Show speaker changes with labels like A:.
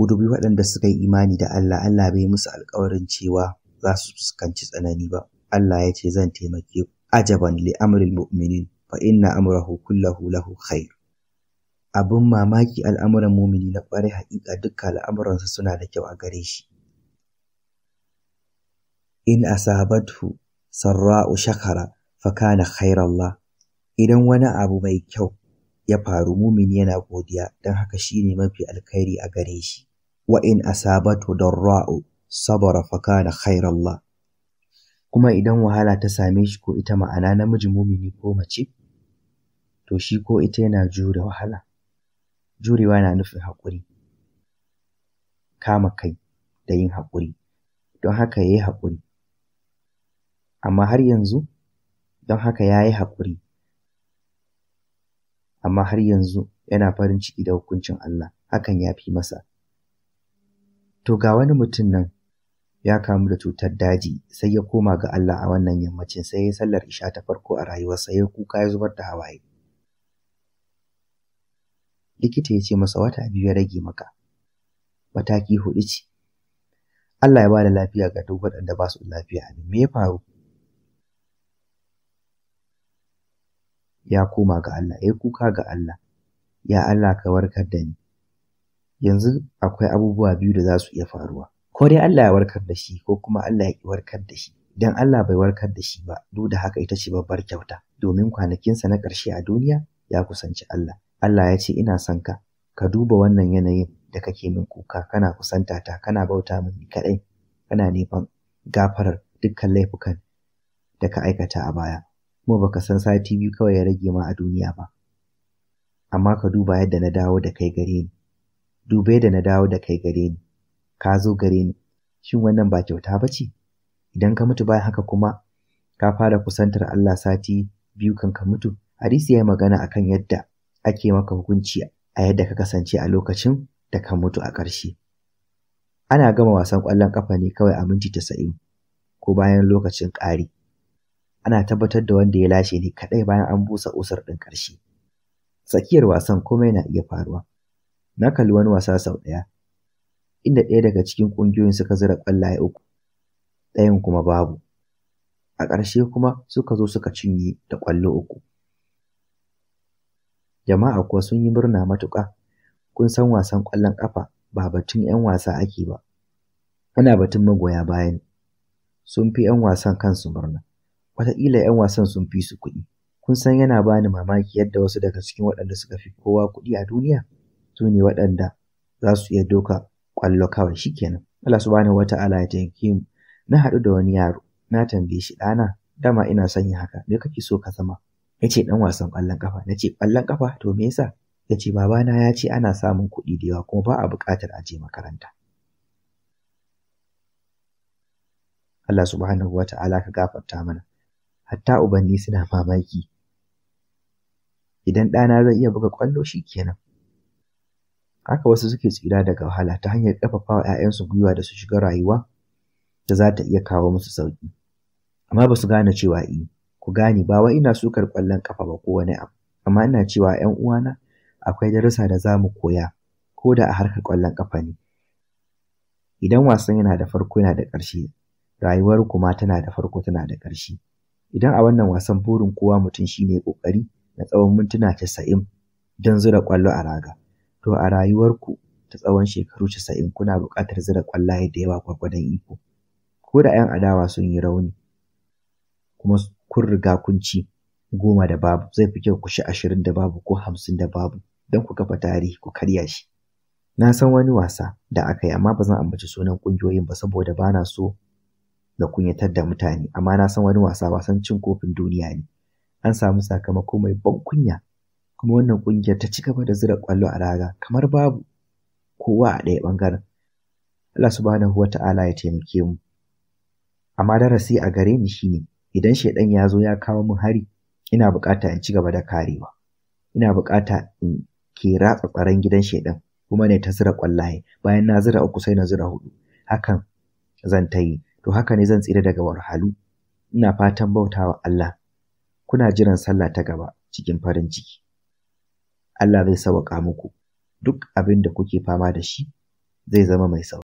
A: ku dubi waɗanda suka yi imani da Allah, Allah bai musu alƙawarin cewa za su fuskanci tsanani ba. Allah ya ce zan taimake ku. Ajaban li amril mu'minin fa inna amrahu kullahu lahu khair. Abin mamaki al'amuran mumini na ƙwarai, haƙiƙa dukkan al'amuransa suna da kyau a gare shi. In asabathu sarra'u shakara fa kana khairallah. Idan wani abu mai kyau ya faru, mumini yana godiya, don haka shine mafi alkhairi a gare shi. Wa in asabatu darra'u sabara fa kana khairallah. Kuma idan wahala ta same shi, ko ita ma'ana namiji mumini ko mace, to shi ko ita yana jure wahala. Jurewa na nufin haƙuri, kama kai da yin haƙuri, don haka yayi haƙuri. Amma har yanzu, don haka yayi haƙuri, amma har yanzu yana farin ciki da hukuncin Allah, hakan ya fi masa. To ga wani mutum nan ya kamu da cutar daji, sai ya koma ga Allah a wannan yammacin, sai ya sallar isha ta farko a rayuwarsa, ya kuka, ya zubar da hawaye. Likita ya ce masa wata 2 ya rage maka, mataki 4 ce. Allah ya bada lafiya ga duk waɗanda ba su da lafiya. Me ya faru? Ya koma ga Allah, ya kuka ga Allah, ya Allah ka warkar da ni. Yanzu akwai abubuwa 2 da za su iya faruwa, ko dai Allah ya warkar da shi, ko kuma Allah ya ki warkar da shi. Idan Allah bai warkar da shi ba, duk da haka ita ce babbar kyauta, domin kwanakinsa na ƙarshe a duniya ya kusanci Allah. Allah ya ce ina son ka, ka duba wannan yanayin da kake min kuka, kana kusanta ta, kana bauta min ni kaɗai, kana neman gafarar dukkan laifukan da ka aikata a baya, kuma baka san sati 2 kawai ya rage ma a duniya ba. Amma ka duba yadda na dawo da kai gare ni, dube da na dawo da kai gare ni, ka zo gare ni. Shin wannan ba kyauta ba ce? Idan ka mutu bayan haka kuma ka fara kusantar Allah sati 2 kan ka mutu. Hadisi ya yi magana akan yadda ake maka hukunci a yadda ka kasance a lokacin da ka mutu a ƙarshe. Ana gama wasan ƙwallon ƙafa ne kawai a minti 90 ko bayan lokacin ƙari. Ana tabbatar da wanda ya lashe ne kaɗai bayan an busa usur ɗin ƙarshe. Tsakiyar wasan komai na iya faruwa. Na kalli wani wasa sau ɗaya, inda ɗaya daga cikin ƙungiyoyin suka zira ƙwallaye 3, ɗayan kuma babu. A ƙarshe kuma suka zo suka cinye da ƙwallo 3. Jama'a kuwa sun yi murna matuƙa. Kun san wasan ƙwallon ƙafa ba batun 'yan wasa ake ba, ana batun magoya bayan. Sun fi 'yan wasan kansu murna, wataƙila 'yan wasan sun fi su kuɗi. Kun san yana bani mamaki yadda wasu daga cikin waɗanda suka fi kowa kuɗi a duniya su ne waɗanda za su iya doka ƙwallo kawai shikenan. Allah subhanahu wata'ala ya taimake mu. Na haɗu da wani yaro, na tambaye shi, ɗana, dama ina son yin haka, me kake so ka zama? Ya ce ɗan wasan ƙwallon ƙafa. Na ce ƙwallon ƙafa, to me yasa? Ya ce babana ya ce ana samun kuɗi da yawa kuma ba a buƙatar a je makaranta. Allah subhanahu wata'ala ka gafarta mana. Hatta ubanni suna mamaki. Idan ɗana zai iya buga ƙwallo shikenan. Haka wasu suke tsira daga wahala ta hanyar ƙarfafawa 'ya'yansu gwiwa da su shiga rayuwa da za ta iya kawo musu sauƙi. Amma ba su gane cewa ku gane ba wai ina sukar ƙwallon ƙafa ba ko wani abu, amma ina cewa 'yan uwana akwai darussa da za mu koya ko da a harkar ƙwallon ƙafa ne. Idan wasan yana da farko yana da ƙarshe, rayuwar kuma tana da farko tana da ƙarshe. Idan a wannan wasan burin kowa mutum shine ƙoƙari na tsawon mintuna 90 don zura ƙwallo a raga, to a rayuwarku ta tsawon shekaru 90 kuna buƙatar zura ƙwallaye da yawa gwargwadon iko. Ko da 'yan adawa sun yi rauni kuma kun riga kun ci 10-0, zai fi kyau ku ci 20-0 ko 50-0 don ku kafa tarihi, ku karya shi. Na san wani wasa da aka yi, amma ba zan ambaci sunan ƙungiyoyin ba saboda ba na so da kunyatar da mutane, amma na san wani wasan cin kofin duniya ne. An samu sakamako mai ban kunya, kuma wannan ƙungiyar ta ci gaba da zura ƙwallo a raga kamar babu kowa a ɗaya ɓangaren. Allah subhanahu wata'ala ya taimake mu. Amma darasi a gare ni shine, idan shaiɗan ya zo ya kawo min hari, ina buƙata in ci gaba da karewa. Ina buƙata in ke ratsa tsaron gidan shaiɗan kuma ne ta zura ƙwallaye. Bayan na zura 3 sai na zura 4. Hakan zan ta yi. To haka ne zan tsira daga wahalhalu. Ina fatan bautawa Allah. Kuna jiran sallah ta gaba cikin farin ciki. Allah zai sauƙa muku duk abin da kuke fama da shi zai zama mai sauƙi.